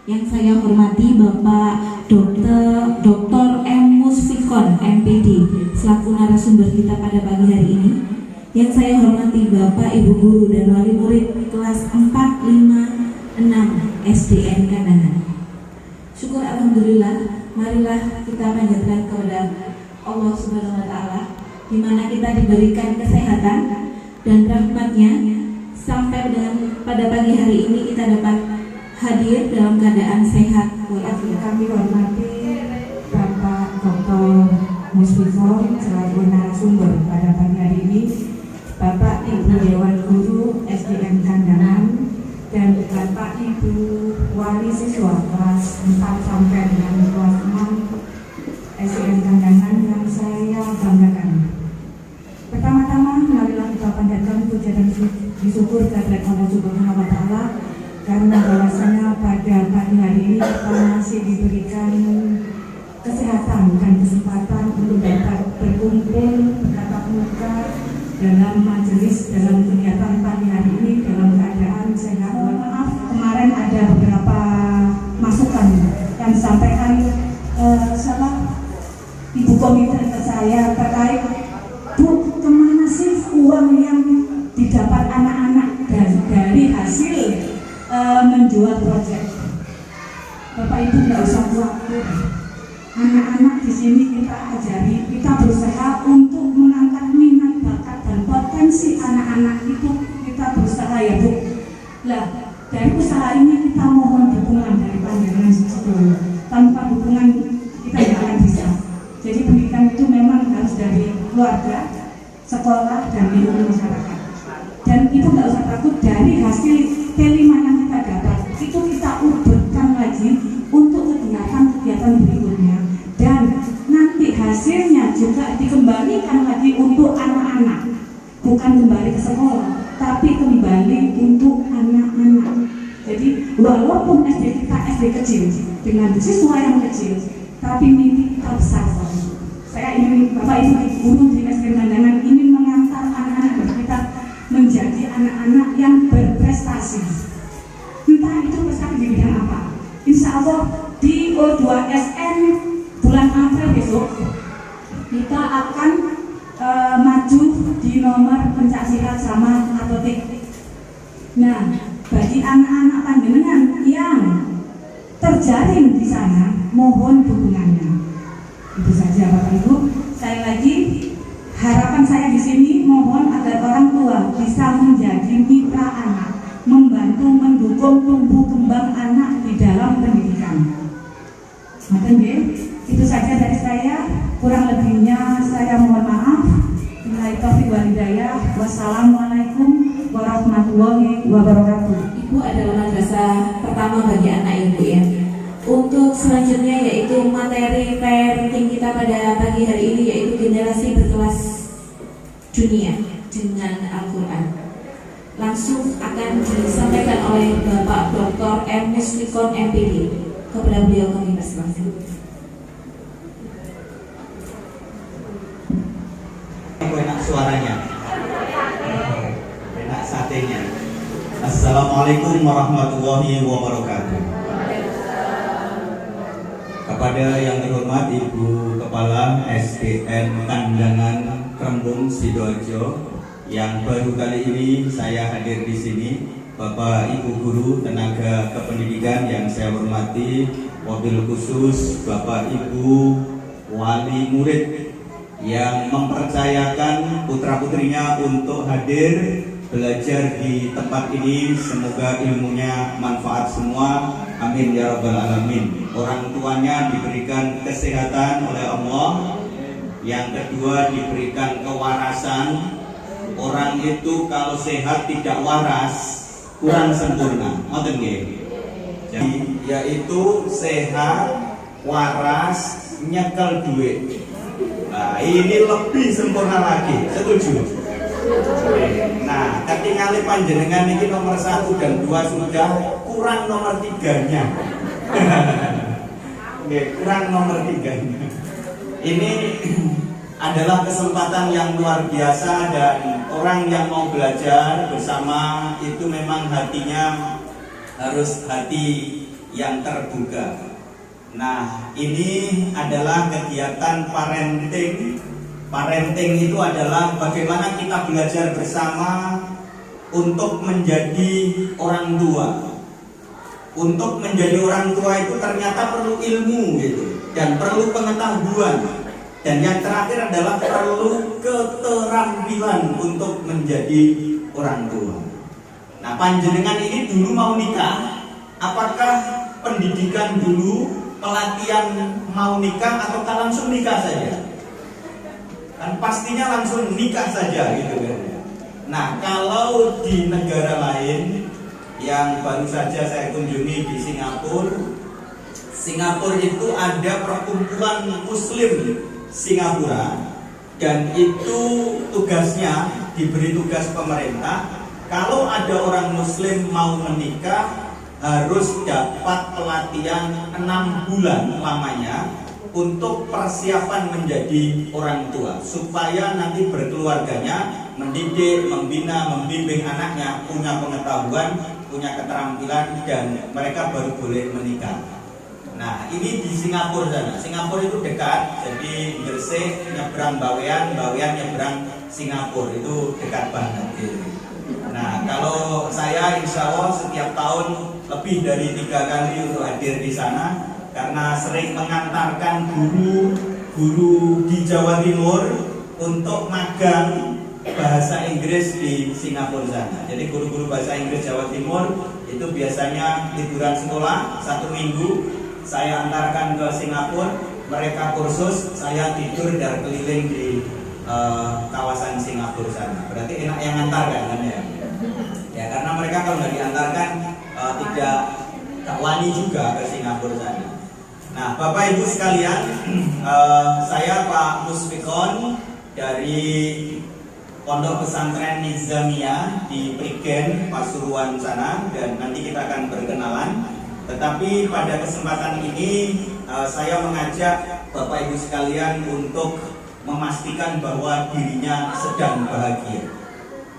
Yang saya hormati Bapak Dr. M. Musfikon, MPD, selaku narasumber kita pada pagi hari ini. Yang saya hormati Bapak, Ibu Guru dan Wali Murid kelas 4, 5, 6 SDN Kandangan. Syukur Alhamdulillah, marilah kita panjatkan kepada Allah Subhanahu wa Ta'ala, di mana kita diberikan kesehatan dan rahmatnya sampai dengan pada pagi hari ini kita dapat hadir dalam keadaan sehat walafiat. Kami hormati Bapak Dr. Musfikon selaku narasumber pada pagi hari ini, Bapak Ibu Dewan Guru SDN Kandangan, dan Bapak Ibu Wali Siswa kelas 4 sampai dengan kelas 6 SDN Kandangan yang saya banggakan. Pertama-tama marilah kita panjatkan puja dan syukur kehadirat Allah Subhanahu wa Ta'ala, karena bahwasanya pada pagi hari ini kita masih diberikan kesehatan dan kesempatan untuk dapat berkumpul bertatap muka dalam majelis, dalam kegiatan pagi hari ini dalam keadaan sehat. Mohon maaf, kemarin ada beberapa masukan yang disampaikan salah Ibu Komite ke saya terkait, Bu, kemana sih uang yang didapat anak-anak dari hasil menjual proyek? Bapak Ibu nggak usah khawatir, anak-anak di sini kita ajari, kita berusaha untuk mengangkat minat, bakat dan potensi anak-anak itu, kita berusaha ya Bu. Lah, dari usaha ini kita mohon dukungan dari panjenengan sedaya. Tanpa dukungan kita tidak akan bisa. Jadi pendidikan itu memang harus dari keluarga, sekolah, dan lingkungan masyarakat. Dan itu nggak usah takut, dari hasil T5 yang kita dapat itu kita ubahkan lagi untuk kegiatan-kegiatan berikutnya, dan nanti hasilnya juga dikembalikan lagi untuk anak-anak, bukan kembali ke sekolah tapi kembali untuk anak-anak. Jadi walaupun SD kita SD kecil dengan siswa yang kecil, tapi mimpi kita besar. Saya ingin Bapak Ibu Guru di SD Kandangan ingin mengantar anak-anak kita menjadi anak-anak yang berprestasi. Entah itu prestasi di bidang apa. Insya Allah di O2SN bulan April besok kita akan maju di nomor pencaksilat sama atletik. Nah, bagi anak-anak panjenengan yang terjaring di sana, mohon dukungannya. Itu saja Bapak Ibu. Sekali lagi, harapan saya di sini mohon agar orang tua bisa menjadi mitra anak, membantu mendukung tumbuh kembang anak di dalam pendidikan. Itu saja dari saya. Kurang lebihnya saya mohon maaf. Billahi taufiq wal hidayah. Wassalamualaikum warahmatullahi wabarakatuh. Ibu adalah madrasah pertama bagi anak Ibu ya. Untuk selanjutnya yaitu materi parenting kita pada pagi hari ini yaitu generasi berkelas dunia dengan Al-Quran. Langsung akan disampaikan oleh Bapak Dr. M. Musfikon MPD. Kepada beliau kami persilakan. Enak suaranya, enak satenya. Assalamualaikum warahmatullahi wabarakatuh. Kepada yang terhormat Ibu Kepala SDN Kandangan Krembung Sidoarjo, yang baru kali ini saya hadir di sini, Bapak Ibu Guru Tenaga Kependidikan yang saya hormati, wabil khusus Bapak Ibu Wali Murid yang mempercayakan putra-putrinya untuk hadir belajar di tempat ini. Semoga ilmunya manfaat semua, amin ya rabbal alamin. Orang tuanya diberikan kesehatan oleh Allah. Yang kedua diberikan kewarasan. Orang itu kalau sehat tidak waras kurang sempurna. Ngoten nggih. Jadi yaitu sehat, waras, nyekel duit. Nah, ini lebih sempurna lagi. Setuju? Nah, ketinggalan panjenengan ini nomor 1 dan 2 sudah, kurang nomor 3-nya. Kurang nomor 3-nya. Ini adalah kesempatan yang luar biasa, dan orang yang mau belajar bersama itu memang hatinya harus hati yang terbuka. Nah, ini adalah kegiatan parenting. Parenting itu adalah bagaimana kita belajar bersama untuk menjadi orang tua. Untuk menjadi orang tua itu ternyata perlu ilmu gitu, dan perlu pengetahuan. Dan yang terakhir adalah perlu keterampilan untuk menjadi orang tua. Nah, panjenengan ini dulu mau nikah, apakah pendidikan dulu, pelatihan mau nikah, ataukah langsung nikah saja? Kan pastinya langsung nikah saja gitu kan. Nah, kalau di negara lain yang baru saja saya kunjungi di Singapura, Singapura itu ada perkumpulan Muslim Singapura, dan itu tugasnya, diberi tugas pemerintah, kalau ada orang Muslim mau menikah harus dapat pelatihan 6 bulan lamanya untuk persiapan menjadi orang tua, supaya nanti berkeluarganya, mendidik, membina, membimbing anaknya, punya pengetahuan, punya keterampilan, dan mereka baru boleh menikah. Nah, ini di Singapura sana. Singapura itu dekat, jadi Gresik nyebrang Bawean, Bawean nyebrang Singapura, itu dekat banget gitu. Nah, kalau saya insya Allah setiap tahun lebih dari 3 kali untuk hadir di sana, karena sering mengantarkan guru di Jawa Timur untuk magang bahasa Inggris di Singapura sana. Jadi guru-guru bahasa Inggris Jawa Timur itu biasanya liburan sekolah 1 minggu, saya antarkan ke Singapura, mereka kursus, saya tidur dan keliling di kawasan Singapura sana. Berarti enak yang antarkan kan ya? Ya, karena mereka kalau nggak diantarkan tidak wani juga ke Singapura sana. Nah, Bapak Ibu sekalian, saya Pak Musfikon dari Pondok Pesantren Nizamiyah di Prigen, Pasuruan sana, dan nanti kita akan berkenalan. Tetapi pada kesempatan ini saya mengajak Bapak Ibu sekalian untuk memastikan bahwa dirinya sedang bahagia.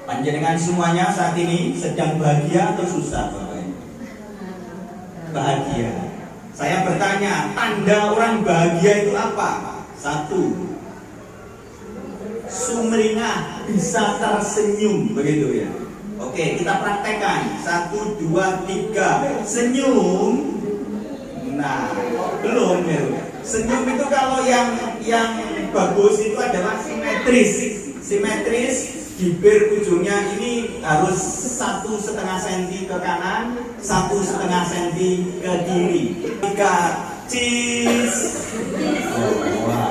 Panjenengan semuanya saat ini sedang bahagia atau susah, Bapak Ibu? Bahagia. Saya bertanya, tanda orang bahagia itu apa? 1, sumringah, bisa tersenyum, begitu ya. Oke, kita praktekkan. 1, 2, 3, senyum. Nah, belum ya. Senyum itu kalau yang bagus itu adalah simetris. Simetris, bibir ujungnya ini harus 1,5 cm ke kanan, 1,5 cm ke kiri. 3, cheese. Wah.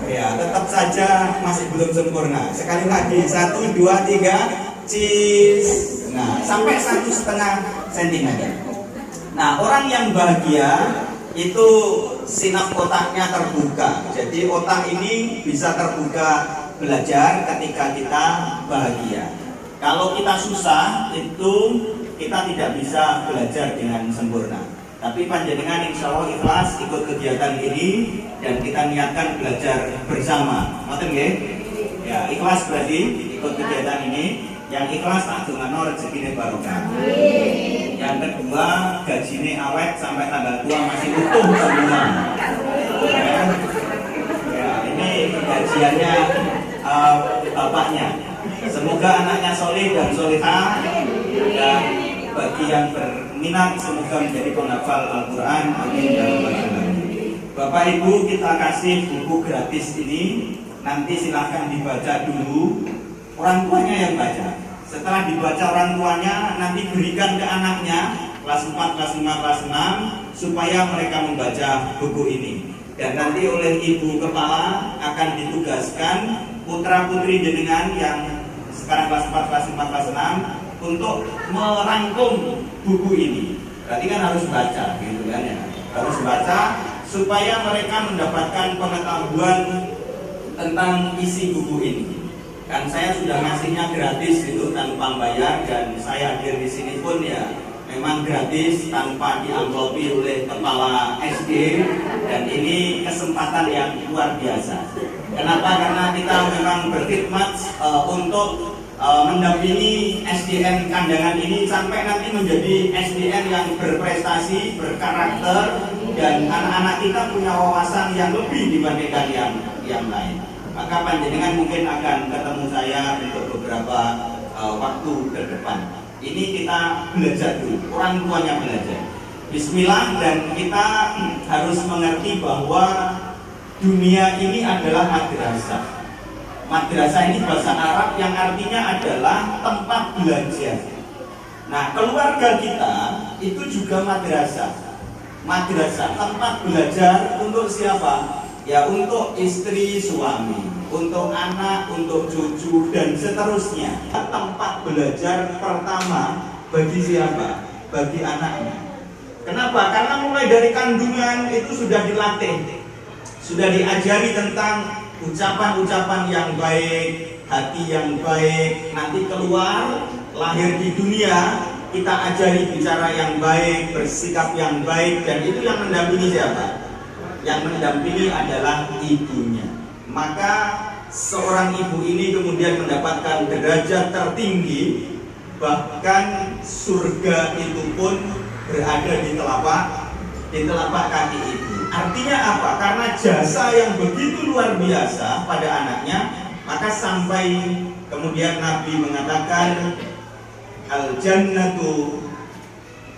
Ya, tetap saja masih belum sempurna. Sekali lagi, 1, 2, 3, cheese. Nah, sampai 1,5 cm. Nah, orang yang bahagia itu sinap otaknya terbuka. Jadi otak ini bisa terbuka belajar ketika kita bahagia. Kalau kita susah, itu kita tidak bisa belajar dengan sempurna. Tapi panjenengan insya Allah ikhlas ikut kegiatan ini, dan kita niatkan belajar bersama. Ngoten nggih? Ya, ikhlas berarti ikut kegiatan ini. Yang ikhlas tak dongano rezekine barokah. Yang kedua, gajine awet sampai tanggal tua masih utuh semua. Ya, ini gajiannya bapaknya. Semoga anaknya soleh dan solehah, dan bagi yang berminat semoga menjadi penghafal Al-Quran. Amin ya rabbal alamin. Bapak Ibu, kita kasih buku gratis ini. Nanti silahkan dibaca dulu. Orang tuanya yang baca. Setelah dibaca orang tuanya, nanti berikan ke anaknya kelas 4, kelas 5, kelas 6, supaya mereka membaca buku ini. Dan nanti oleh ibu kepala akan ditugaskan putra putri jenengan yang sekarang kelas 4, kelas 5, kelas 6 untuk merangkum buku ini. Berarti kan harus baca gitu kan ya. Harus baca supaya mereka mendapatkan pengetahuan tentang isi buku ini. Kan saya sudah ngasihnya gratis itu tanpa bayar, dan saya hadir di sini pun ya memang gratis tanpa diamplopi oleh kepala SD, dan ini kesempatan yang luar biasa. Kenapa? Karena kita memang berkhidmat untuk mendampingi SDN Kandangan ini sampai nanti menjadi SDN yang berprestasi, berkarakter, dan anak-anak kita punya wawasan yang lebih dibandingkan yang lain. Maka panjenengan mungkin akan ketemu saya untuk beberapa waktu ke depan. Ini kita belajar dulu, orang tuanya belajar. Bismillah, dan kita harus mengerti bahwa dunia ini adalah madrasah. Madrasah ini bahasa Arab yang artinya adalah tempat belajar. Nah, keluarga kita itu juga madrasah. Madrasah, tempat belajar untuk siapa? Ya, untuk istri, suami, untuk anak, untuk cucu, dan seterusnya. Tempat belajar pertama bagi siapa? Bagi anaknya. Kenapa? Karena mulai dari kandungan itu sudah dilatih, sudah diajari tentang ucapan-ucapan yang baik, hati yang baik. Nanti keluar, lahir di dunia, kita ajari bicara yang baik, bersikap yang baik, dan itu yang mendampingi siapa? Yang mendampingi adalah ibunya. Maka seorang ibu ini kemudian mendapatkan derajat tertinggi, bahkan surga itu pun berada di telapak kaki ibu. Artinya apa? Karena jasa yang begitu luar biasa pada anaknya, maka sampai kemudian Nabi mengatakan al-jannatu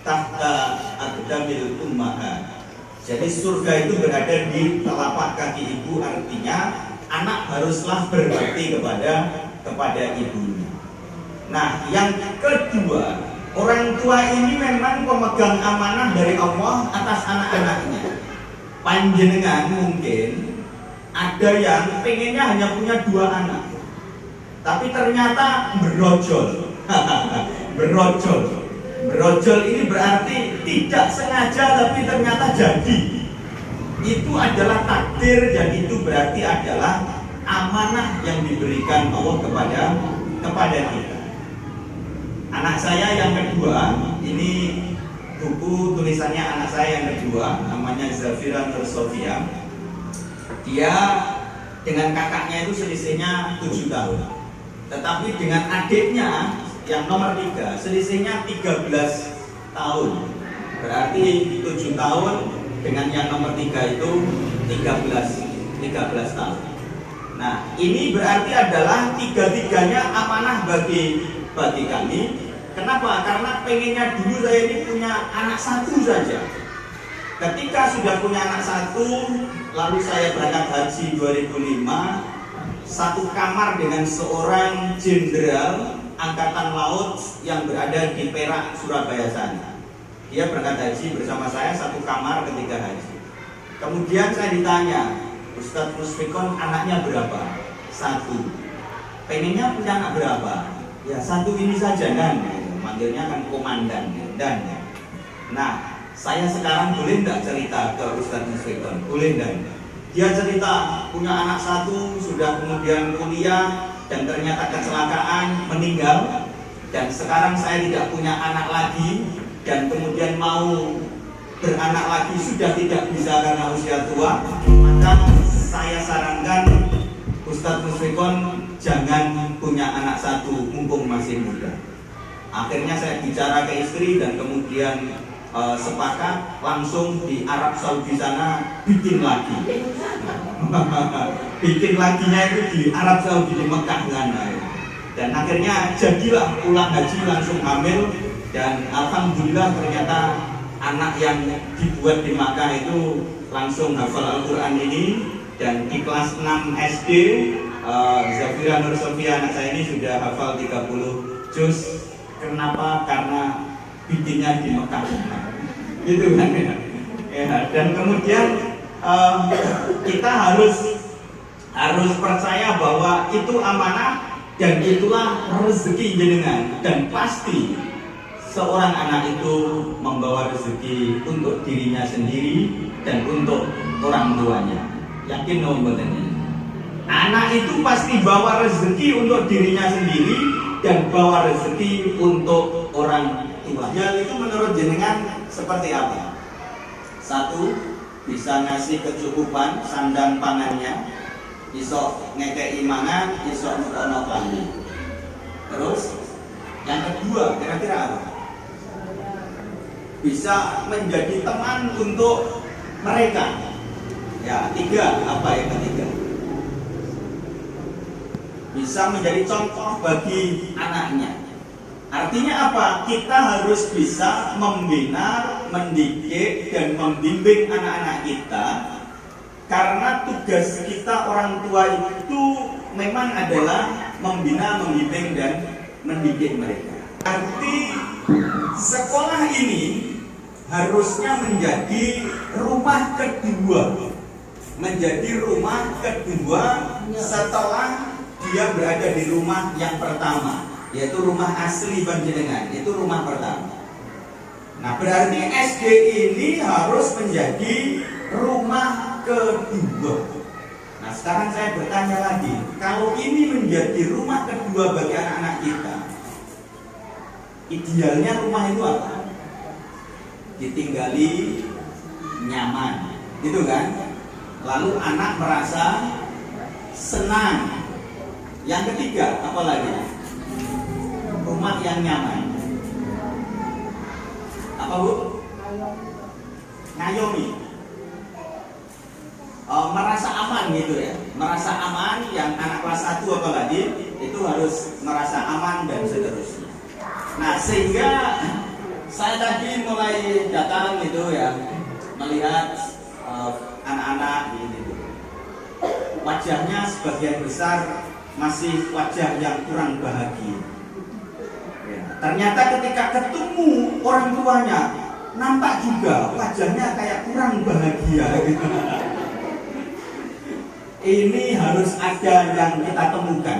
tahta aqdamil ummahat. Jadi surga itu berada di telapak kaki ibu, artinya anak haruslah berbakti kepada ibunya. Nah, yang kedua, orang tua ini memang pemegang amanah dari Allah atas anak-anaknya. Panjenengan mungkin ada yang pengennya hanya punya 2 anak, tapi ternyata berojol. Berojol ini berarti tidak sengaja tapi ternyata jadi. Itu adalah takdir, dan itu berarti adalah amanah yang diberikan Allah kepada kita. Anak saya yang kedua, ini buku tulisannya anak saya yang kedua, namanya Zafira Nur Sofia. Dia dengan kakaknya itu selisihnya 7 tahun. Tetapi dengan adiknya yang nomor 3 selisihnya 13 tahun. Berarti 7 tahun dengan yang nomor 3 itu 13 tahun. Nah, ini berarti adalah tiga-tiganya amanah bagi kami. Kenapa? Karena pengennya dulu saya ini punya anak 1 saja. Ketika sudah punya anak 1, lalu saya berangkat haji 2005, satu kamar dengan seorang jenderal angkatan laut yang berada di Perak, Surabaya sana. Dia berangkat haji bersama saya, satu kamar ketika haji. Kemudian saya ditanya, Ustadz Musfikon anaknya berapa? 1. Pengennya punya anak berapa? Ya 1 ini saja, Dan. Manggilnya kan komandan, Dan. Nah, saya sekarang boleh nggak cerita ke Ustadz Musfikon? Boleh, Dan. Dia cerita punya anak 1, sudah kemudian kuliah, dan ternyata kecelakaan, meninggal. Dan sekarang saya tidak punya anak lagi, dan kemudian mau beranak lagi sudah tidak bisa karena usia tua. Maka saya sarankan Ustadz Musfikon jangan punya anak 1 mumpung masih muda. Akhirnya saya bicara ke istri dan kemudian sepakat langsung di Arab Saudi sana bikin lagi. Bikin laginya itu di Arab Saudi, di Mekah sana. Dan akhirnya jadilah pulang haji langsung hamil, dan alhamdulillah ternyata anak yang dibuat di Mekah itu langsung hafal Al-Quran ini. Dan di kelas 6 SD Zafira Nur Sofia anak saya ini sudah hafal 30 juz. Kenapa? Karena bikinnya di Mekah. Gitu kan ya. Dan kemudian kita harus percaya bahwa itu amanah dan itulah rezeki jenengan, dan pasti seorang anak itu membawa rezeki untuk dirinya sendiri dan untuk orang tuanya. Yakin no mboten? Anak itu pasti bawa rezeki untuk dirinya sendiri dan bawa rezeki untuk orang tua. Hal itu menurut jenengan seperti apa? 1, bisa ngasih kecukupan sandang pangannya, iso ngekei mangan, iso nukono klambi. Terus yang kedua kira-kira apa? Bisa menjadi teman untuk mereka. Ya, tiga, apa yang ketiga? Bisa menjadi contoh bagi anaknya. Artinya apa? Kita harus bisa membina, mendidik, dan membimbing anak-anak kita. Karena tugas kita orang tua itu memang adalah membina, membimbing, dan mendidik mereka. Arti sekolah ini harusnya menjadi rumah kedua. Menjadi rumah kedua setelah dia berada di rumah yang pertama, yaitu rumah asli panjenengan, itu rumah pertama. Nah, berarti SD ini harus menjadi rumah kedua. Nah, sekarang saya bertanya lagi, kalau ini menjadi rumah kedua bagi anak-anak kita, idealnya rumah itu apa? Ditinggali nyaman, gitu kan? Lalu anak merasa senang. Yang ketiga, apa lagi? Rumah yang nyaman. Apa Bu? Ngayomi. Merasa aman gitu ya. Merasa aman, yang anak kelas 1 apalagi itu harus merasa aman dan seterusnya. Nah, sehingga saya tadi mulai datang gitu ya, melihat anak-anak gitu. Wajahnya sebagian besar masih wajah yang kurang bahagia. Ya, ternyata ketika ketemu orang tuanya, nampak juga wajahnya kayak kurang bahagia gitu. Ini harus ada yang kita temukan.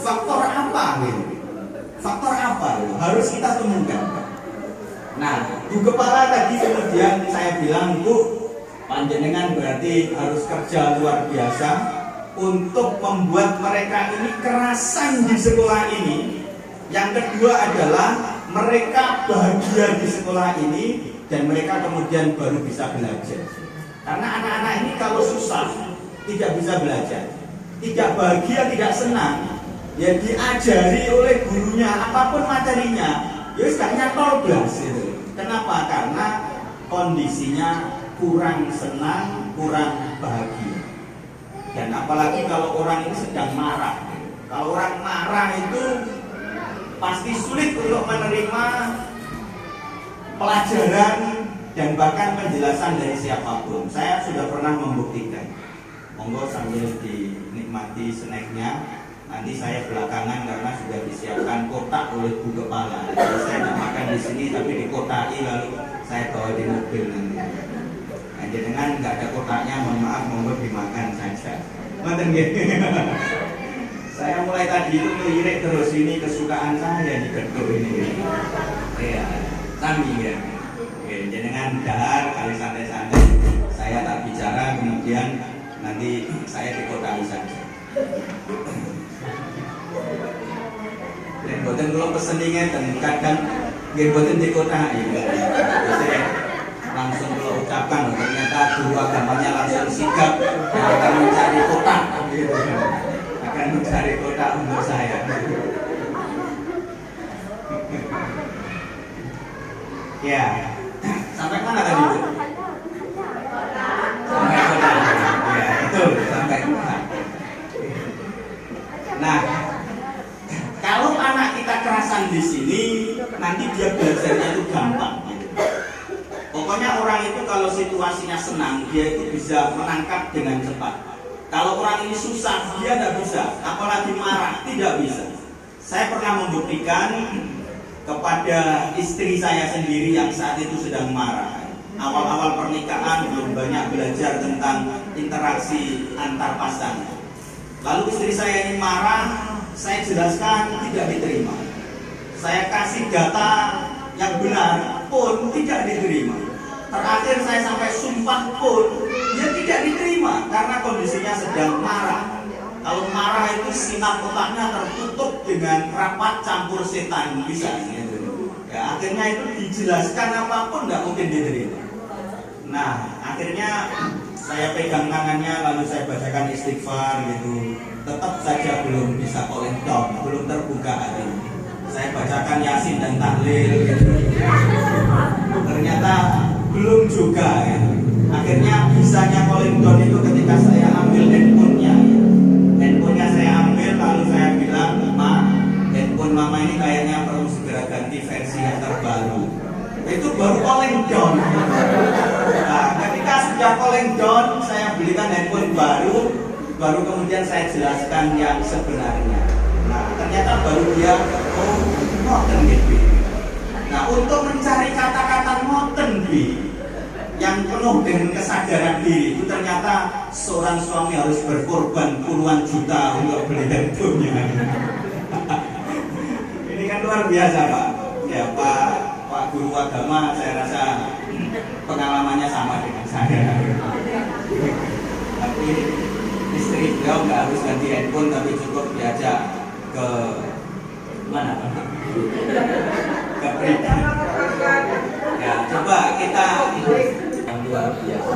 Faktor apa gitu? Faktor apa gitu? Harus kita temukan. Nah, Bu Kepala tadi kemudian saya bilang, Bu, panjenengan berarti harus kerja luar biasa untuk membuat mereka ini kerasan di sekolah ini. Yang kedua adalah mereka bahagia di sekolah ini dan mereka kemudian baru bisa belajar. Karena anak-anak ini kalau susah tidak bisa belajar, tidak bahagia, tidak senang, ya diajari oleh gurunya apapun materinya, ya gaknya 12 gitu. Kenapa? Karena kondisinya kurang senang, kurang bahagia. Dan apalagi kalau orang ini sedang marah. Kalau orang marah itu pasti sulit untuk menerima pelajaran dan bahkan penjelasan dari siapapun. Saya sudah pernah membuktikan. Monggo sambil dinikmati snacknya. Nanti saya belakangan karena sudah disiapkan kotak oleh Bu Kepala. Jadi saya tidak makan di sini tapi dikotai lalu saya bawa di mobil nanti. Nah, dengan nggak ada kotaknya, mohon maaf, monggo dimakan saja. Ngoten nggih. Saya mulai tadi itu melirik terus, ini kesukaan saya di gedung ini. Iya, sami ya. Oke, jenengan dahar kali santai-santai. Saya tak bicara, kemudian nanti saya dikotai saja. Dan boten kalau peseningnya dan kadang nggih boten dikotai. Saya langsung kalau ucapkan ternyata guru agamanya langsung sigap akan mencari kotak gitu. Akan mencari kotak untuk saya. Ya, sampai mana tadi Bu? Sampai kotak. Ya, betul, sampai kotak. Nah, kalau anak kita kerasan di sini, nanti dia belajarnya itu gampang. Pokoknya orang itu kalau situasinya senang, dia itu bisa menangkap dengan cepat. Kalau orang ini susah, dia tidak bisa. Apalagi marah, tidak bisa. Saya pernah membuktikan kepada istri saya sendiri yang saat itu sedang marah. Awal-awal pernikahan belum banyak belajar tentang interaksi antar pasangan. Lalu istri saya ini marah, saya jelaskan tidak diterima. Saya kasih data yang benar pun tidak diterima. Terakhir saya sampai sumpah pun dia tidak diterima karena kondisinya sedang marah. Kalau marah itu sinar otaknya tertutup dengan rapat campur setan bisa gitu. Ya, akhirnya itu dijelaskan apapun nggak mungkin diterima. Nah, akhirnya saya pegang tangannya lalu saya bacakan istighfar gitu, tetap saja belum bisa calling down, belum terbuka hati. Saya bacakan Yasin dan tahlil gitu, ternyata belum juga gitu. Akhirnya bisanya calling down itu ketika saya ambil handphonenya. Handphonenya saya ambil lalu saya bilang, "Ma, handphone mama ini kayaknya perlu segera ganti versi yang terbaru." Itu baru calling down. Nah, ketika sudah calling down, saya belikan handphone baru kemudian saya jelaskan yang sebenarnya. Nah, ternyata baru dia, oh, ngoten gitu. Nah, untuk mencari kata-kata ngoten yang penuh dengan kesadaran diri itu ternyata seorang suami harus berkorban puluhan juta untuk beli handphonenya. Ini kan luar biasa, Pak. Ya, Pak Guru Agama, saya rasa pengalamannya sama dengan saya. Tapi istri beliau nggak harus ganti handphone, tapi cukup diajak ke mana, Pak? Ke Pridan. Ya, coba kita yang luar biasa.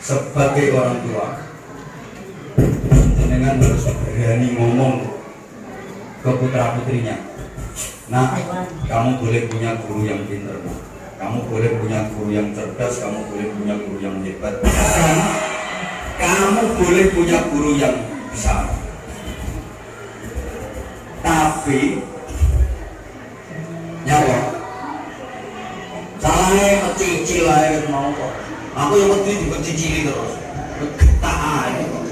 Sebagai orang tua, jenengan harus berani ngomong ke putra putrinya. Nah, kamu boleh punya guru yang pintar, kamu boleh punya guru yang cerdas, kamu boleh punya guru yang hebat, kamu boleh punya guru yang besar. Tapi nyawa salahnya kecil lah mau kok. Aku yang penting juga cicili terus. Getak aja kok.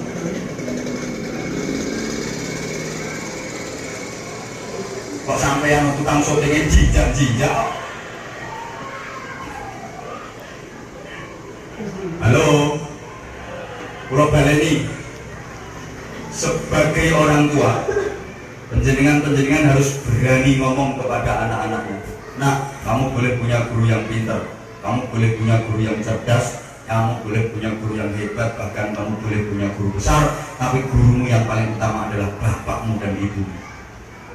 Kok sampai yang tukang syutingnya jijak-jijak. Halo, Pulau Baleni. Sebagai orang tua, penjenengan harus berani ngomong kepada anak-anakmu. Nah, kamu boleh punya guru yang pintar, kamu boleh punya guru yang cerdas, kamu boleh punya guru yang hebat, bahkan kamu boleh punya guru besar, tapi gurumu yang paling utama adalah bapakmu dan ibumu.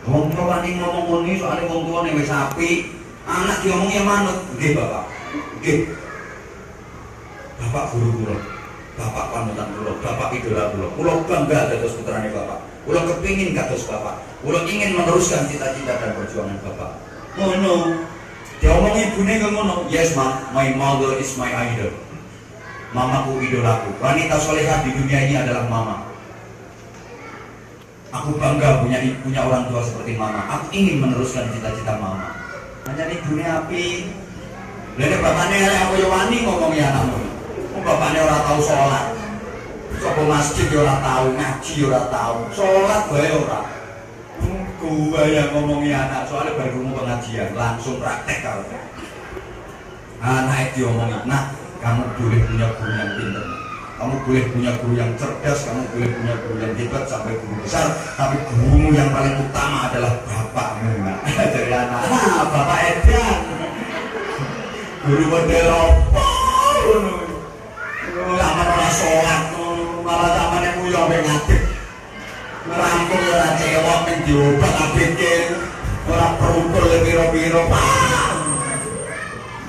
Wong tua ning ngomong ngene soalnya wong tua ning wis apik, anak diomongnya manut, nggih Bapak. Nggih. Bapak guru kula, Bapak panutan kula, Bapak idola kula. Kula bangga dados putrane Bapak. Kula kepingin kados Bapak. Kula ingin meneruskan cita-cita dan perjuangan Bapak. Ngono. Diomong ibune ke ngono. Yes, Ma, my mother is my idol. Mamaku idolaku. Wanita solehah di dunia ini adalah mama. Aku bangga punya orang tua seperti mama. Aku ingin meneruskan cita-cita mama. Hanya ibunya api. Lha bapakne arek aku yo wani ngomongi anakmu. Bapakne ora tau sholat. Coba masjid yo ora tau, ngaji yo ora tau, sholat bae ora. Gua yang ngomongi anak soalnya baru mau pengajian langsung praktek kalau anak itu ngomongin. Nah, kamu boleh punya guru yang pintar, kamu boleh punya guru yang cerdas, kamu boleh punya guru yang hebat sampai guru besar, tapi gurumu yang paling utama adalah bapakmu. Nah, dari anak, Bapak Edan guru model apa? Zaman orang sholat malah zaman yang mulia sampai ngadep merampung orang cewek yang diobat abikin orang perukul biro-biro.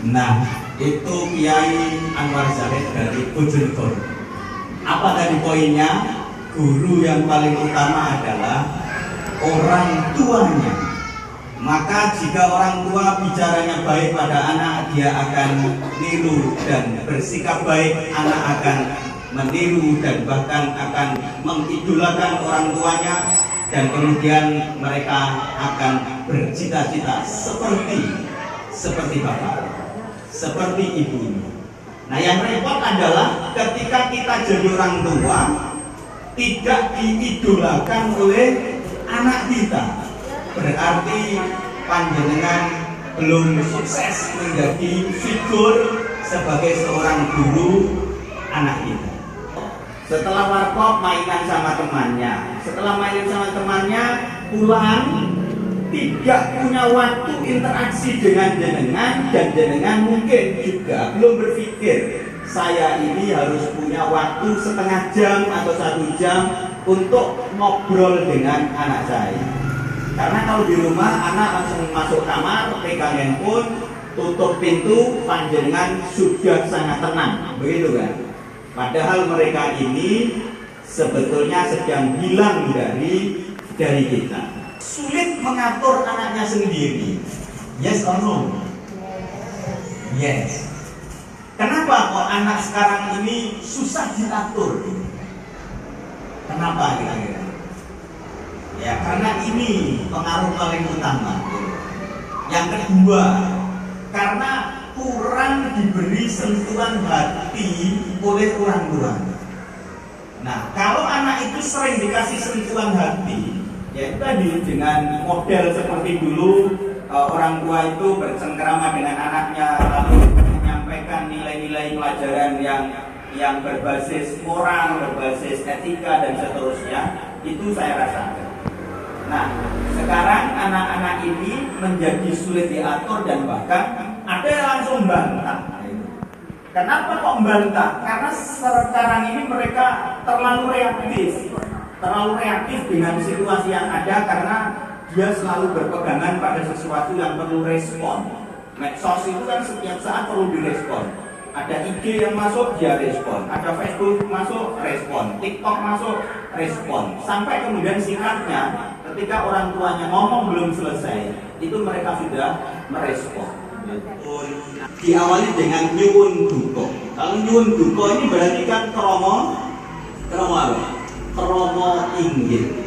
Nah, itu Kiai Anwar Zahid dari Bojonegoro. Apa tadi poinnya? Guru yang paling utama adalah orang tuanya. Maka jika orang tua bicaranya baik pada anak, dia akan niru dan bersikap baik, anak akan meniru dan bahkan akan mengidolakan orang tuanya, dan kemudian mereka akan bercita-cita seperti bapak, seperti ibu. Nah, yang repot adalah ketika kita jadi orang tua tidak diidolakan oleh anak kita, berarti panjenengan belum sukses menjadi figur sebagai seorang guru anak kita. Setelah warkop mainan sama temannya, setelah main sama temannya pulang, tidak punya waktu interaksi dengan jenengan, dan jenengan mungkin juga belum berpikir saya ini harus punya waktu setengah jam atau 1 jam untuk ngobrol dengan anak saya. Karena kalau di rumah anak langsung masuk kamar, pegang handphone, tutup pintu, panjenengan sudah sangat tenang, begitu kan? Padahal mereka ini sebetulnya sedang hilang dari kita. Sulit mengatur anaknya sendiri. Yes or no? Yes. Kenapa kok anak sekarang ini susah diatur? Kenapa kira-kira? Ya karena ini pengaruh paling utama. Yang kedua, karena kurang diberi sentuhan hati oleh orang tua. Nah, kalau anak itu sering dikasih sentuhan hati, ya itu tadi dengan model seperti dulu orang tua itu bercengkerama dengan anaknya, lalu menyampaikan nilai-nilai pelajaran yang berbasis moral, berbasis etika dan seterusnya, itu saya rasakan. Nah, sekarang anak-anak ini menjadi sulit diatur dan bahkan ada yang langsung bantah. Kenapa kok bantah? Karena sekarang ini mereka terlalu reaktif dengan situasi yang ada karena dia selalu berpegangan pada sesuatu yang perlu respon. Medsos itu kan setiap saat perlu direspon. Ada IG yang masuk, dia respon. Ada Facebook masuk, respon. TikTok masuk, respon. Sampai kemudian sikapnya ketika orang tuanya ngomong belum selesai, itu mereka sudah merespon. Diawali dengan nyuwun duka. Kalau nyuwun duka ini berarti kan kromo apa? Kromo inggil.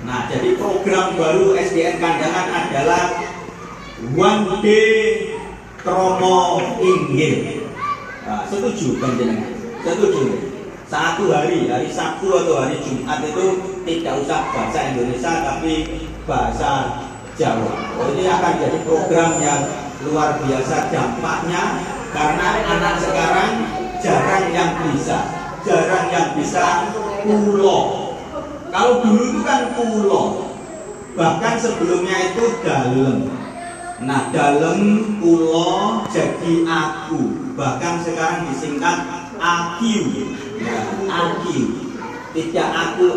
Nah, jadi program baru SDN Kandangan adalah One Day Kromo Inggil. Nah, setuju panjenengan? Setuju. Satu hari Sabtu atau hari Jumat itu tidak usah bahasa Indonesia tapi bahasa Jawa. Oh, ini akan jadi program yang luar biasa dampaknya karena anak sekarang jarang yang bisa kulo. Kalau dulu itu kan kulo, bahkan sebelumnya itu dalem. Nah, dalem kulo jadi aku, bahkan sekarang disingkat aku. Ya, aku. Tidak aku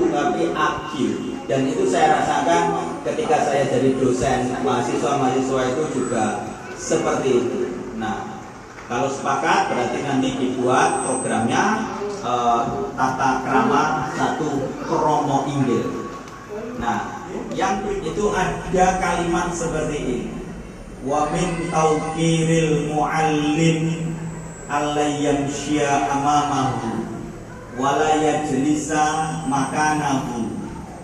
tapi aku. Dan itu saya rasakan ketika saya jadi dosen, mahasiswa itu juga seperti itu. Nah, kalau sepakat berarti nanti dibuat programnya tata krama 1 kromo inggil. Nah, yang itu ada kalimat seperti ini. Wa min tauqiril muallim allayyamshiya amamahu wala yajlisa makanahu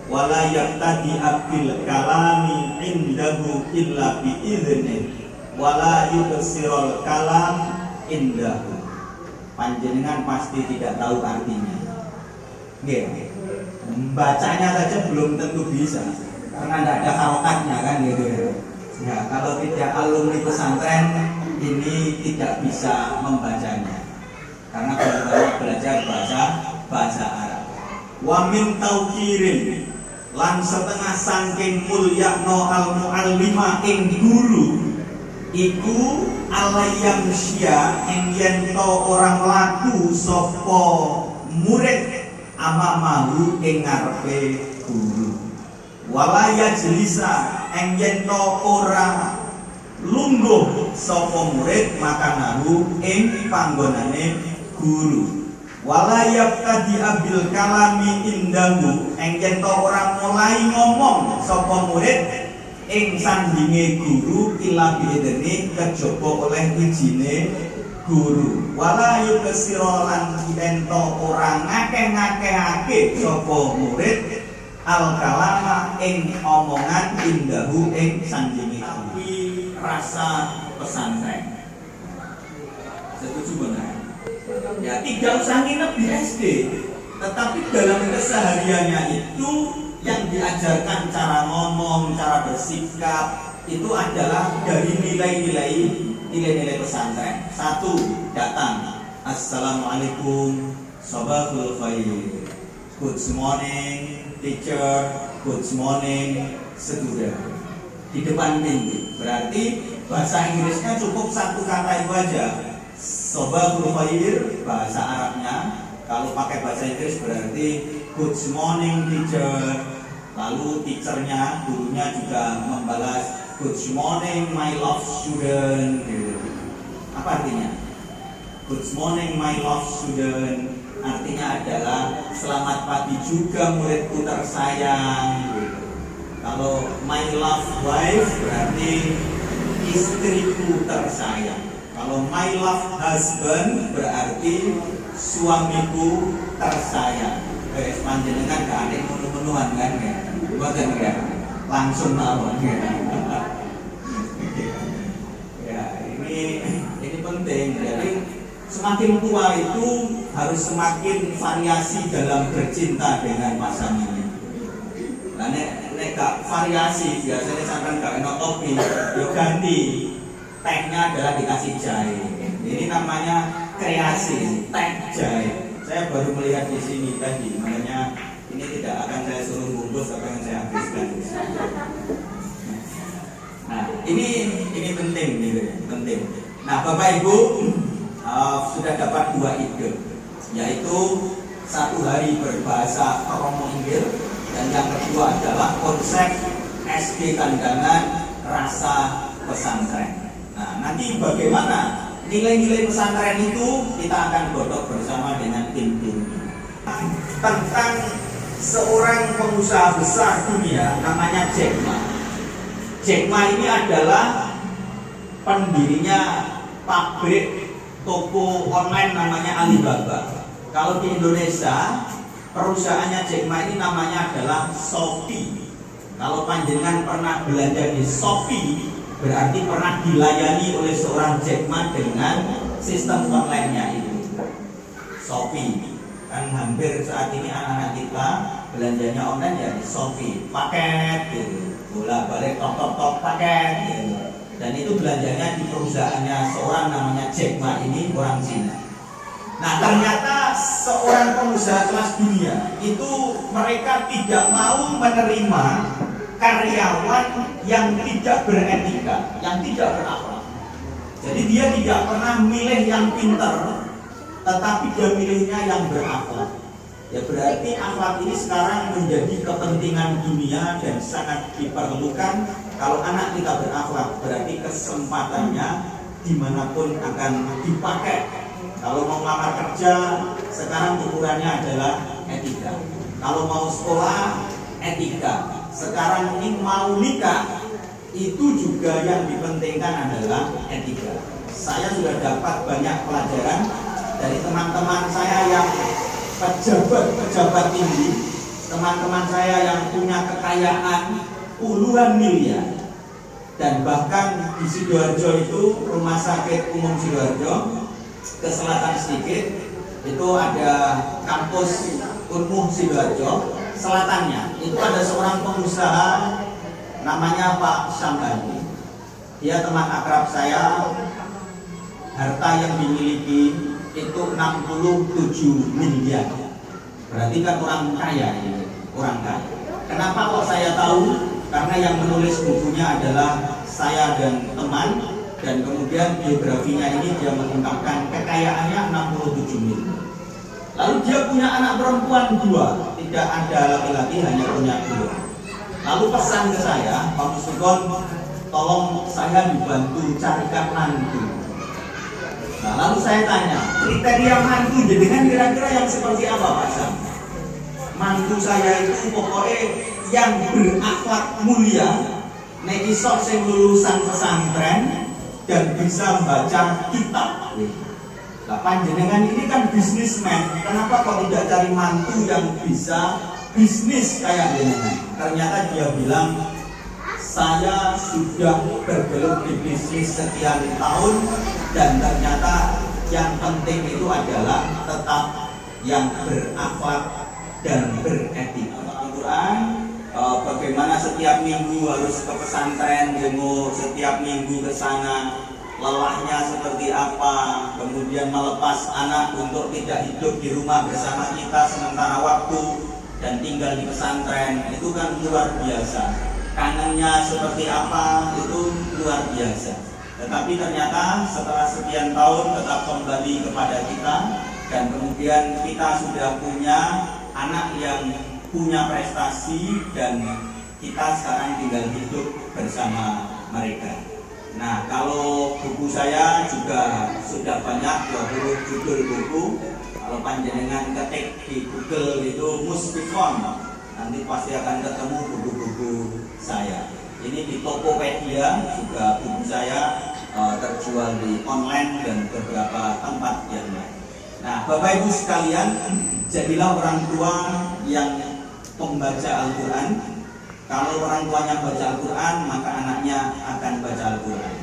wala yaktadi abil kalami indahu illa bi'idhnih wala yuksirul kalam indahu. Panjenengan pasti tidak tahu artinya. Nggih. Bacanya saja belum tentu bisa karena tidak ada harokatnya kan gitu ya. Ya, kalau tidak alumni pesantren ini tidak bisa membacanya karena baru belajar bahasa Arab. Wa min tauqirin lan setengah saking mulyakno al muallima ing guru iku alayam sya ing yen to orang laku sapa murid amamahu ing ngarepe guru. Walaya jelisa ing yen to ora lungguh sapa murid makanahu ing panggonane guru. Walayab tadi abil kalami indahu ing yen to ora mulai ngomong sapa murid ing sandinge guru ila biidene kejaba oleh wijine guru. Wala yukesira lan ento ora ngakeh-ngakehake sapa murid al kalama ing omongan indahu ing sandinge tapi rasa pesantren. Setuju benar? Ya tidak usah nginep di SD, tetapi dalam kesehariannya itu yang diajarkan cara ngomong, cara bersikap itu adalah dari nilai-nilai pesantren. 1. Datang, assalamualaikum, sabahul khair, good morning teacher, good morning student. Di depan pintu. Berarti bahasa Inggrisnya cukup 1 kata itu aja. Sabahul khair bahasa Arabnya. Kalau pakai bahasa Inggris berarti good morning teacher, Lalu teachernya, gurunya juga membalas good morning my love student. Apa artinya? Good morning my love student artinya adalah selamat pagi juga muridku tersayang. Kalau my love wife berarti istriku tersayang. Kalau my love husband berarti suamiku tersayang. Panjenengan gak ada menu-menuan kan ya? Bukan ya? Langsung mawon ya. Ya, ini penting. Jadi semakin tua itu harus semakin variasi dalam bercinta dengan pasangannya. Nah, nek gak variasi biasanya sampai gak enak topi, yo ganti. Tehnya adalah dikasih jahe. Ini namanya kreasi, teh jahe. Saya baru melihat di sini tadi, makanya ini tidak akan saya suruh bungkus, tapi akan saya habiskan. Nah, ini penting, gitu, penting. Nah, Bapak Ibu sudah dapat 2 ide, yaitu 1 hari berbahasa Romo Inggil, dan yang kedua adalah konsep SD Kandangan Rasa Pesantren. Nah, nanti bagaimana nilai-nilai pesantren itu kita akan godok bersama dengan tim tentang seorang pengusaha besar dunia namanya Jack Ma. Jack Ma ini adalah pendirinya pabrik toko online namanya Alibaba. Kalau di Indonesia perusahaannya Jack Ma ini namanya adalah Shopee. Kalau panjenengan pernah belanja di Shopee berarti pernah dilayani oleh seorang Jack Ma dengan sistem online-nya itu. Shopee kan hampir saat ini anak-anak kita belanjanya online ya di Shopee, paket gitu, bolak-balik tok paket gitu. Dan itu belanjanya di perusahaannya seorang namanya Jack Ma ini, orang Cina. Nah, ternyata seorang pengusaha kelas dunia itu mereka tidak mau menerima karyawan yang tidak beretika, yang tidak berakhlak. Jadi dia tidak pernah milih yang pintar, tetapi dia milihnya yang berakhlak. Ya berarti akhlak ini sekarang menjadi kepentingan dunia dan sangat diperlukan. Kalau anak kita berakhlak, berarti kesempatannya dimanapun akan dipakai. Kalau mau melamar kerja, sekarang ukurannya adalah etika. Kalau mau sekolah, etika. Sekarang ini mau nikah, itu juga yang dipentingkan adalah etika. Saya sudah dapat banyak pelajaran dari teman-teman saya yang pejabat tinggi, teman-teman saya yang punya kekayaan puluhan miliar. Dan bahkan di Sidoarjo itu, Rumah Sakit Umum Sidoarjo, ke selatan sedikit, itu ada kampus Unmuh Sidoarjo. Selatannya itu ada seorang pengusaha namanya Pak Syambali. Dia teman akrab saya. Harta yang dimiliki itu 67 miliar. Berarti kan orang kaya ini, orang kaya. Kenapa kok saya tahu? Karena yang menulis bukunya adalah saya dan teman, dan kemudian biografinya ini dia mengungkapkan kekayaannya 67 miliar. Lalu dia punya anak perempuan 2, tidak ada laki-laki, hanya punya 2. Lalu pesan ke saya, Pak Mustikon, tolong saya dibantu carikan mantu. Nah, lalu saya tanya, kriteria mantu jenengan kira-kira yang seperti apa, Pak Sam? Mantu saya itu pokoknya yang berakhlak mulia, nek iso sing lulusan pesantren dan bisa membaca kitab. Nah, panjenengan ini kan bisnismen, kenapa kok tidak cari mantu yang bisa bisnis kayak jenengan? Ternyata dia bilang, saya sudah bergelut di bisnis sekian tahun, dan ternyata yang penting itu adalah tetap yang berakhlak dan beretika. Al-Quran, bagaimana setiap minggu harus ke pesantren, setiap minggu ke sana, lelahnya seperti apa, kemudian melepas anak untuk tidak hidup di rumah bersama kita sementara waktu dan tinggal di pesantren, itu kan luar biasa. Kangennya seperti apa, itu luar biasa. Tetapi ternyata setelah sekian tahun tetap kembali kepada kita, dan kemudian kita sudah punya anak yang punya prestasi dan kita sekarang tinggal hidup bersama mereka. Nah, kalau buku saya juga sudah banyak 20 judul buku. Kalau panjenengan ketik di Google itu Musfikon, nanti pasti akan ketemu buku-buku saya. Ini di Tokopedia juga buku saya terjual di online dan beberapa tempat yang lain. Nah, Bapak Ibu sekalian, jadilah orang tua yang pembaca Al-Quran. Kalau orang tuanya baca Al-Quran, maka anaknya akan baca Al-Quran.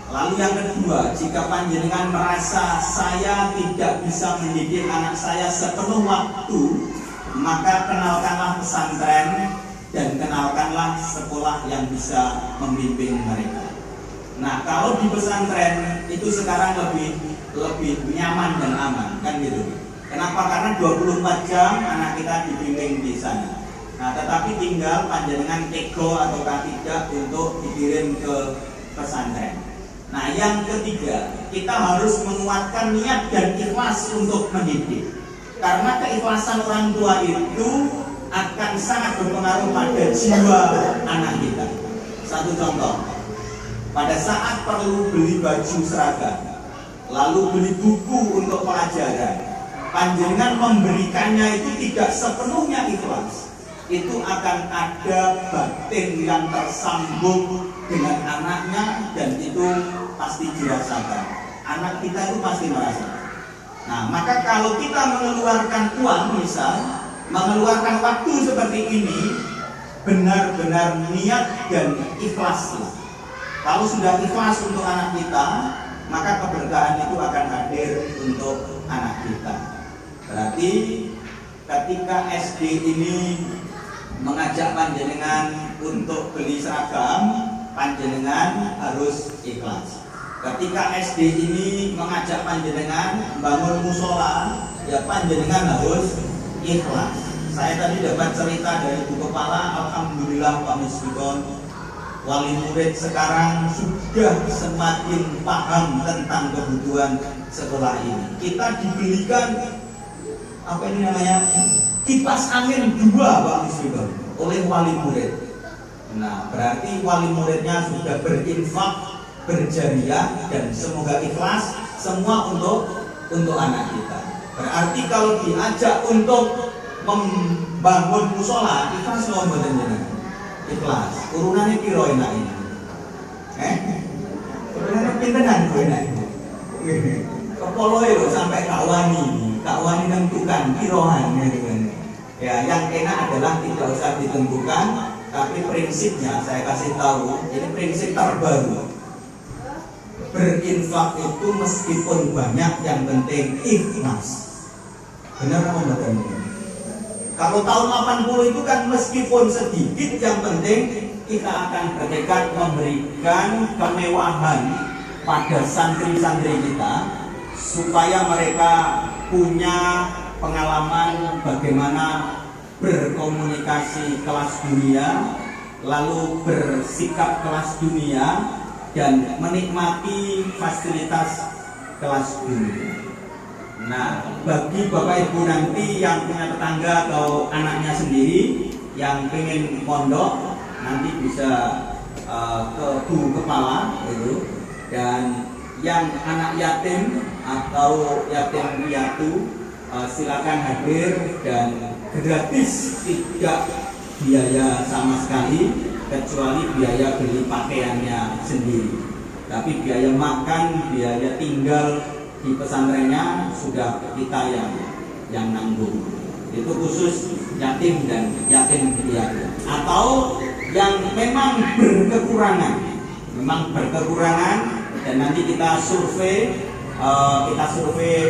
Lalu yang kedua, jika panjenengan merasa saya tidak bisa mendidik anak saya sepenuh waktu, maka kenalkanlah pesantren dan kenalkanlah sekolah yang bisa membimbing mereka. Nah, kalau di pesantren itu sekarang lebih nyaman dan aman, kan gitu. Kenapa? Karena 24 jam anak kita dibimbing di sana. Nah, tetapi tinggal panjenengan tego atau tidak untuk dikirim ke pesantren. Nah, yang ketiga, kita harus menguatkan niat dan ikhlas untuk mendidik. Karena keikhlasan orang tua itu akan sangat berpengaruh pada jiwa anak kita. Satu contoh, pada saat perlu beli baju seragam, lalu beli buku untuk pelajaran, panjenengan memberikannya itu tidak sepenuhnya ikhlas. Itu akan ada batin yang tersambung dengan anaknya dan itu pasti dirasakan. Anak kita itu pasti merasakan. Nah, maka kalau kita mengeluarkan uang, misal mengeluarkan waktu seperti ini, benar-benar niat dan ikhlas. Kalau sudah ikhlas untuk anak kita, maka keberkahan itu akan hadir untuk anak kita. Berarti ketika SD ini mengajak panjenengan untuk beli seragam, panjenengan harus ikhlas. Ketika SD ini mengajak panjenengan bangun musola, ya panjenengan harus ikhlas. Saya tadi dapat cerita dari Bu Kepala, alhamdulillah Pak Musfikon, wali murid sekarang sudah semakin paham tentang kebutuhan sekolah ini. Kita dibelikan apa ini namanya? Kipas angin 2 Pak Musfikon oleh wali murid. Nah, berarti wali muridnya sudah berinfak, berjariah, dan semoga ikhlas semua untuk anak kita. Berarti kalau diajak untuk membangun musola, ikhlas loh mboten. Ikhlas. Urunannya piro enak ini? Urunannya pintenan kok enak. Kepolo lho sampai Kak Wani nentukan pirohan gitu. Ya, yang enak adalah tidak usah ditentukan, tapi prinsipnya saya kasih tahu, ini prinsip terbaru. Berinfak itu meskipun banyak, yang penting ikhlas. Benar apa enggak? Kalau tahun 80 itu kan meskipun sedikit, yang penting kita akan bertekad memberikan kemewahan pada santri-santri kita supaya mereka punya pengalaman bagaimana berkomunikasi kelas dunia, lalu bersikap kelas dunia, dan menikmati fasilitas kelas dunia. Nah, bagi Bapak Ibu nanti yang punya tetangga atau anaknya sendiri yang pengen pondok, nanti bisa ke Bu Kepala itu. Dan yang anak yatim atau yatim piatu, silakan hadir dan gratis, tidak biaya sama sekali kecuali biaya beli pakaiannya sendiri. Tapi biaya makan, biaya tinggal di pesantrennya sudah kita yang nanggung. Itu khusus yatim dan yatim piatu atau yang memang berkekurangan, dan nanti kita survei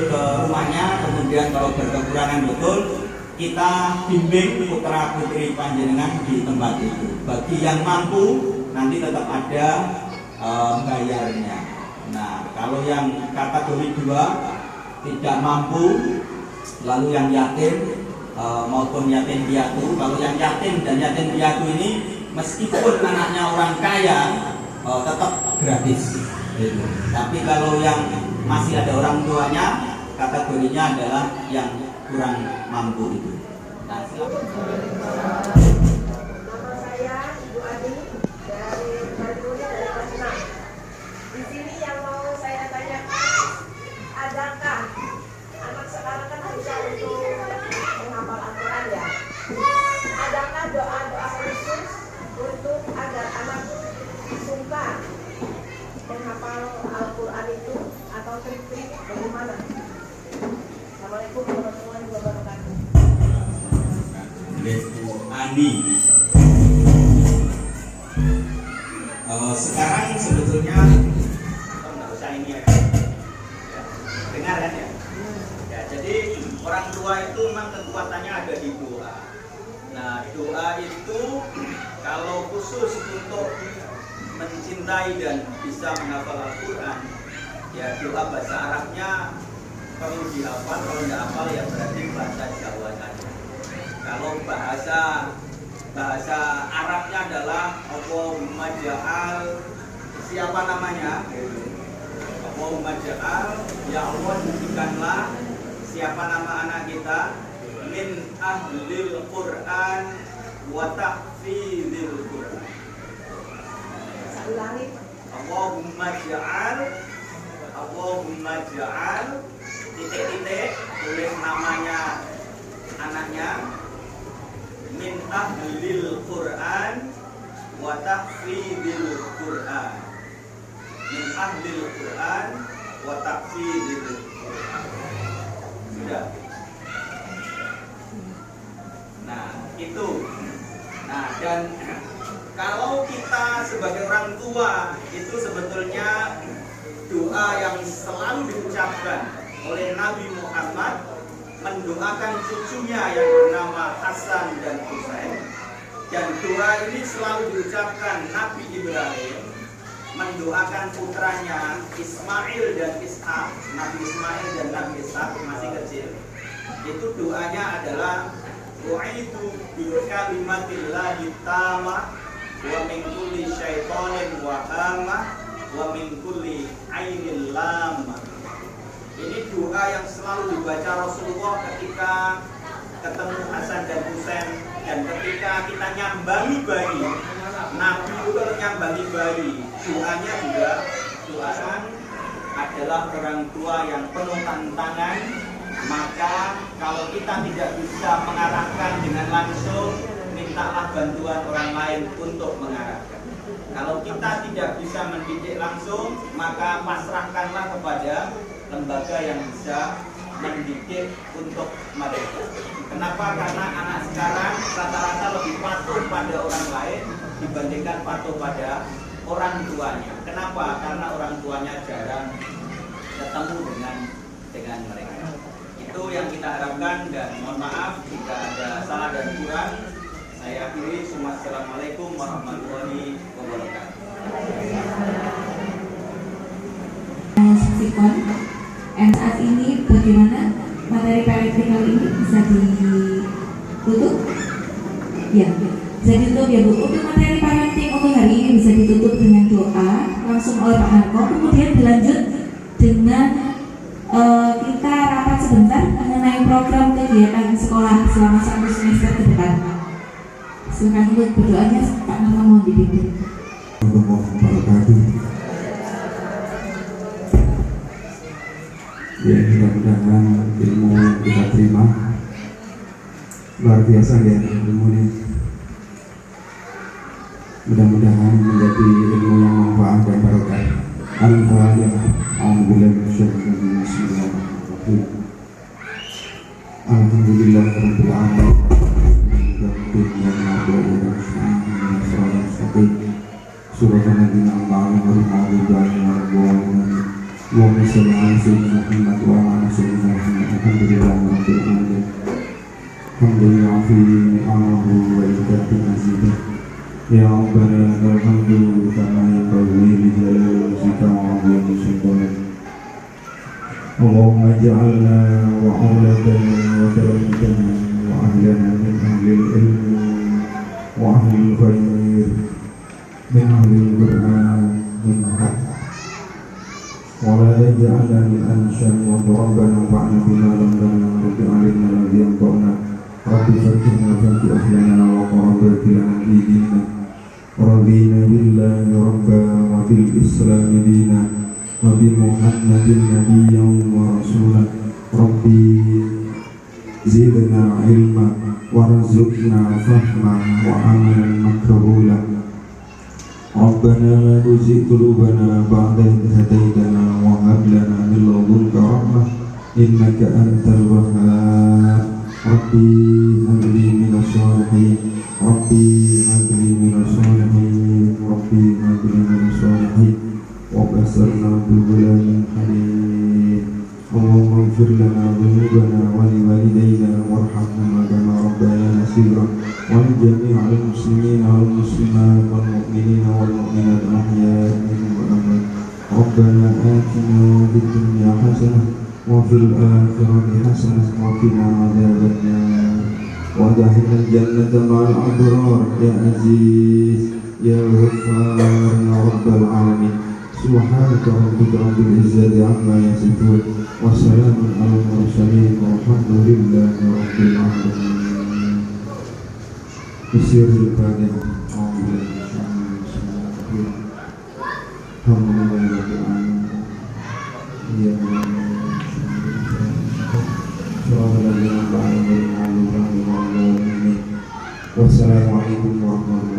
ke rumahnya, kemudian kalau berkekurangan betul kita bimbing putra putri panjenengan di tempat itu. Bagi yang mampu nanti tetap ada bayarnya. Nah, kalau yang kategori 2 tidak mampu, lalu yang yatim maupun yatim piatu, kalau yang yatim dan yatim piatu ini meskipun anaknya orang kaya tetap gratis. Tapi kalau yang masih ada orang tuanya, kategorinya adalah yang kurang mampu itu. Nah, silakan. Bu Ani. Sekarang sebetulnya nggak usah ini ya. Dengar kan ya? Ya, jadi orang tua itu memang kekuatannya ada di doa. Nah, doa itu kalau khusus untuk mencintai dan bisa menghafal Al-Quran, ya doa bahasa Arabnya perlu dihafal. Kalau tidak hafal ya berarti bahasa Jawa saja. Kalau bahasa Arabnya adalah Allahumma ja'al, siapa namanya? Allahumma ja'al, ya Allah jadikanlah siapa nama anak kita min ahlil Quran wa tahfizil Quran. Allahumma ja'al titik-titik tulis namanya anaknya min ahlil Quran wa tahfizil Quran. Min ahlil Quran wa tahfizil Quran. Sudah. Nah, itu. Nah, dan kalau kita sebagai orang tua itu sebetulnya doa yang selalu diucapkan oleh Nabi Muhammad mendoakan cucunya yang bernama Hasan dan Husain, dan doa ini selalu diucapkan Nabi Ibrahim mendoakan putranya Ismail dan Ishak. Nabi Ismail dan Nabi Ishak masih kecil. Itu doanya adalah wa'idhu bil kalimatillahi tamah wa min kulli syaitonin wa hamah wa min kulli ainil lamah. Ini doa yang selalu dibaca Rasulullah ketika ketemu Hasan dan Husain, dan ketika kita nyambangi bayi. Nabi itu kalau nyambangi bayi, doanya juga doaan adalah orang tua yang penuh tantangan. Maka kalau kita tidak bisa mengarahkan dengan langsung, mintalah bantuan orang lain untuk mengarahkan. Kalau kita tidak bisa mendidik langsung, maka pasrahkanlah kepada lembaga yang bisa mendidik untuk mereka. Kenapa? Karena anak sekarang rata-rata lebih patuh pada orang lain dibandingkan patuh pada orang tuanya. Kenapa? Karena orang tuanya jarang ketemu dengan mereka. Itu yang kita harapkan, dan mohon maaf jika ada salah dan kurang. Saya akhiri. Wassalamualaikum warahmatullahi wabarakatuh. Dan saat ini bagaimana materi parenting ini bisa ditutup? Ya, bisa ditutup ya Bu. Untuk materi parenting untuk hari ini bisa ditutup dengan doa langsung oleh Pak Narko. Kemudian dilanjut dengan kita rapat sebentar mengenai program kegiatan sekolah selama 1 semester ke depan. Silakan untuk berdoanya Pak Narko, mohon dipimpin. Ya, mudah-mudahan ilmu kita terima luar biasa ya ilmu ini. Mudah-mudahan menjadi ilmu yang manfaat dan barokah. Al-Fatihah. Bismillahirrahmanirrahim. Alhamdulillahirabbil alamin. Suratul Allahumma shalli ala sayyidina Muhammad wa ala sayyidina Muhammad. Alhamdulillahirabbil alamin. Alhamdulillah fi ni'amahu wa ikati mazidah. Ya Rabbana lakal hamdu kama yanbaghi li jalali wajhika wa 'azimi sultanik. Allahumma ij'alna wa auladana wa talamidana wa ahlana min ahlil ilmi wa ahlil khair, min ahlil Qur'an, min haqq. ولا تجعلنا من أنشأ ربنا وانفعنا بما علمتنا رب علمنا الذي ينفعنا رب فكرنا فك أهلنا وقربات لنا في ديننا رضينا بالله ربا وبالإسلام دينا وبمحمد نبيا ورسولا ربي زدنا علما وارزقنا فهما وعملا مقبولا ربنا لا تزغ قلوبنا بعد إذ هديتنا وهب لنا من لدنك رحمة إنك أنت الوهاب ربي هب لي من الصالحين الصالحين ربي هب لي من الصالحين ربي هب لي من الصالحين وبشرنا بغلام حليم اللهم اغفر لنا ذنوبنا ولوالدينا وارحمهما كما ربيانا صغيرا ولجميع المسلمين والمسلمات والمؤمنين والمؤمنات الأحياء منهم والأموات ربنا آتنا في الدنيا حسنة وفي الآخرة حسنة وقنا عذاب النار وادخلنا الجنة مع الأبرار يا عزيز يا غفار يا رب العالمين سبحانك ربك رب العزة عما يصفون وسلام على المرسلين والحمد لله رب العالمين. بسر الفاتحة. الحمد لله رب العالمين. يا Wassalamualaikum warahmatullahi wabarakatuh.